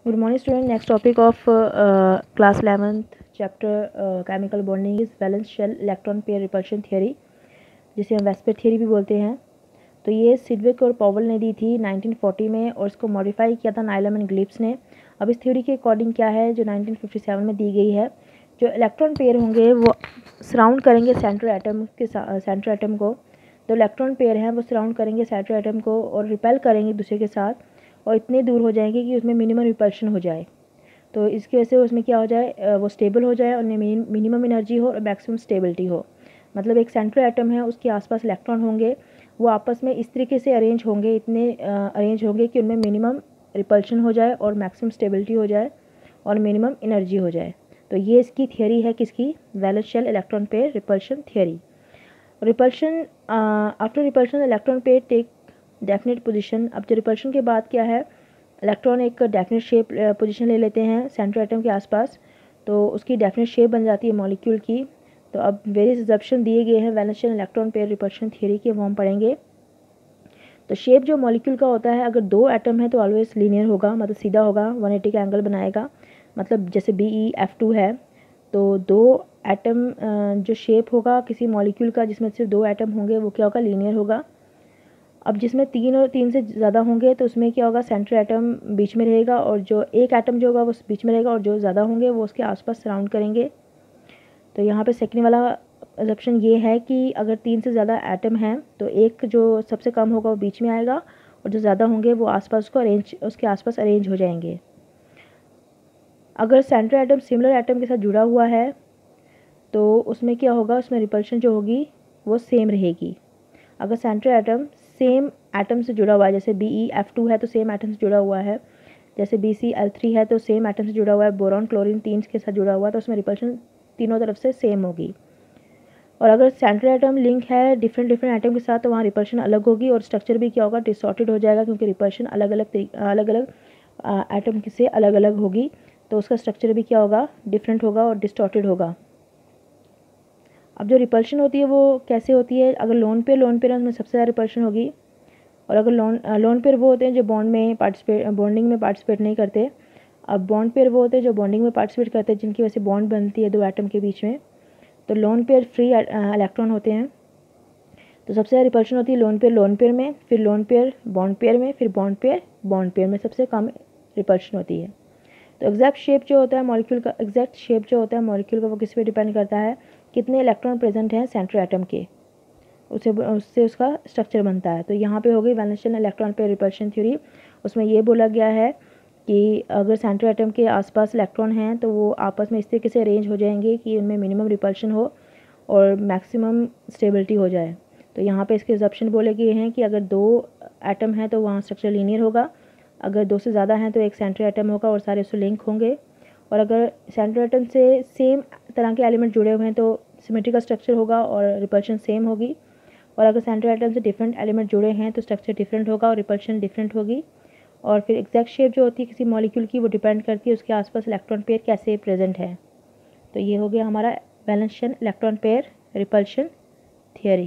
Good morning student. Next topic of class 11th chapter chemical bonding is valence shell electron pair repulsion theory, जिसे हम VSEPR theory भी बोलते हैं। तो ये सिडविक और पॉवल ने दी थी 1940 में और इसको मॉडिफाई किया था नाइलम एंड गिब्स ने। अब इस थ्योरी के अकॉर्डिंग क्या है जो 1957 में दी गई है, जो इलेक्ट्रॉन पेयर होंगे वो सराउंड करेंगे सेंट्रल एटम को। जो इलेक्ट्रॉन पेयर हैं वो सराउंड करेंगे सेंट्रल एटम को और रिपेल करेंगे एक दूसरे के साथ और इतने दूर हो जाएंगे कि उसमें मिनिमम रिपल्शन हो जाए। तो इसकी वजह से उसमें क्या हो जाए, वो स्टेबल हो जाए और मिनिमम एनर्जी हो और मैक्सिमम स्टेबिलिटी हो। मतलब एक सेंट्रल एटम है, उसके आसपास इलेक्ट्रॉन होंगे, वो आपस में इस तरीके से अरेंज होंगे, इतने अरेंज होंगे कि उनमें मिनिमम रिपल्शन हो जाए और मैक्सिमम स्टेबिलिटी हो जाए और मिनिमम एनर्जी हो जाए। तो ये इसकी थियरी है, किसकी? Valence shell electron pair repulsion theory. Repulsion, after repulsion electron pair take definite position. अब जो रिपल्शन के बाद क्या है, इलेक्ट्रॉन एक डेफिनेट शेप पोजीशन ले लेते हैं सेंट्रल एटम के आसपास, तो उसकी डेफिनेट शेप बन जाती है मॉलिक्यूल की। तो अब वेरियस एग्जम्पशन दिए गए हैं valence shell electron pair repulsion theory के, वो हम पढ़ेंगे। तो शेप जो मॉलिक्यूल का होता है, अगर दो एटम है तो ऑलवेज लीनियर होगा, मतलब सीधा होगा, 180 का एंगल बनाएगा। मतलब जैसे BeF2 है तो दो एटम जो शेप होगा किसी मॉलिक्यूल का जिसमें सिर्फ दो एटम होंगे वो क्या होगा, लीनियर होगा। अब जिसमें तीन और तीन से ज़्यादा होंगे तो उसमें क्या होगा, सेंट्रल एटम बीच में रहेगा और जो एक एटम जो होगा वो बीच में रहेगा और जो ज़्यादा होंगे वो उसके आसपास सराउंड करेंगे। तो यहाँ पे सेकंड वाला ऑप्शन ये है कि अगर तीन से ज़्यादा एटम हैं तो एक जो सबसे कम होगा वो बीच में आएगा और जो ज़्यादा होंगे वो आसपास उसके आसपास अरेंज हो जाएंगे। अगर सेंट्रल एटम सिमिलर एटम के साथ जुड़ा हुआ है तो उसमें क्या होगा, उसमें रिपल्शन जो होगी वो सेम रहेगी। अगर सेंट्रल एटम सेम एटम से जुड़ा हुआ है, जैसे BeF2 है तो सेम एटम से जुड़ा हुआ है, जैसे BCl3 है तो सेम एटम से जुड़ा हुआ है, बोरॉन क्लोरीन तीन के साथ जुड़ा हुआ है, तो उसमें रिपल्शन तीनों तरफ से सेम होगी। और अगर सेंट्रल एटम लिंक है डिफरेंट एटम के साथ तो वहाँ रिपल्शन अलग होगी और स्ट्रक्चर भी क्या होगा, डिसऑर्टेड हो जाएगा, क्योंकि रिपल्शन अलग अलग एटम से अलग अलग होगी, तो उसका स्ट्रक्चर भी क्या होगा, डिफरेंट होगा और डिस्टॉर्टेड होगा। अब जो रिपल्शन होती है वो कैसे होती है, अगर लोन पेयर में सबसे ज़्यादा रिपल्शन होगी। और अगर लोन पेयर वो होते हैं जो बॉन्डिंग में पार्टिसिपेट नहीं करते। अब बॉन्ड पेयर वो होते हैं जो बॉन्डिंग में पार्टिसिपेट करते हैं, जिनकी वजह से बॉन्ड बनती है दो एटम के बीच में। तो लोन पेयर फ्री इलेक्ट्रॉन होते हैं, तो सबसे ज़्यादा रिपल्शन होती है लोन पेयर में, फिर लोन पेयर बॉन्ड पेयर में, फिर बॉन्ड पेयर में सबसे कम रिपल्शन होती है। तो एग्जैक्ट शेप जो होता है मॉलिक्यूल का वो किस पे डिपेंड करता है, कितने इलेक्ट्रॉन प्रेजेंट हैं सेंट्रल एटम के, उससे उसका स्ट्रक्चर बनता है। तो यहाँ पे हो गई valence shell electron pair repulsion theory. उसमें ये बोला गया है कि अगर सेंट्रल एटम के आसपास इलेक्ट्रॉन हैं तो वो आपस में इस तरीके से अरेंज हो जाएंगे कि उनमें मिनिमम रिपल्शन हो और मैक्सिमम स्टेबिलिटी हो जाए। तो यहाँ पे इसके एग्जम्पशन बोले गए हैं कि अगर दो एटम हैं तो वहाँ स्ट्रक्चर लीनियर होगा, अगर दो से ज़्यादा हैं तो एक सेंट्रल एटम होगा और सारे उससे लिंक होंगे, और अगर सेंट्रल एटम से सेम तरह के एलिमेंट जुड़े हुए हैं तो सिमेट्रिकल स्ट्रक्चर होगा और रिपल्शन सेम होगी, और अगर सेंट्रल एटम से डिफरेंट एलिमेंट जुड़े हैं तो स्ट्रक्चर डिफरेंट होगा और रिपल्शन डिफरेंट होगी। और फिर एग्जैक्ट शेप जो होती है किसी मॉलिक्यूल की वो डिपेंड करती है उसके आसपास इलेक्ट्रॉन पेयर कैसे प्रेजेंट है। तो ये हो गया हमारा valence shell electron pair repulsion theory.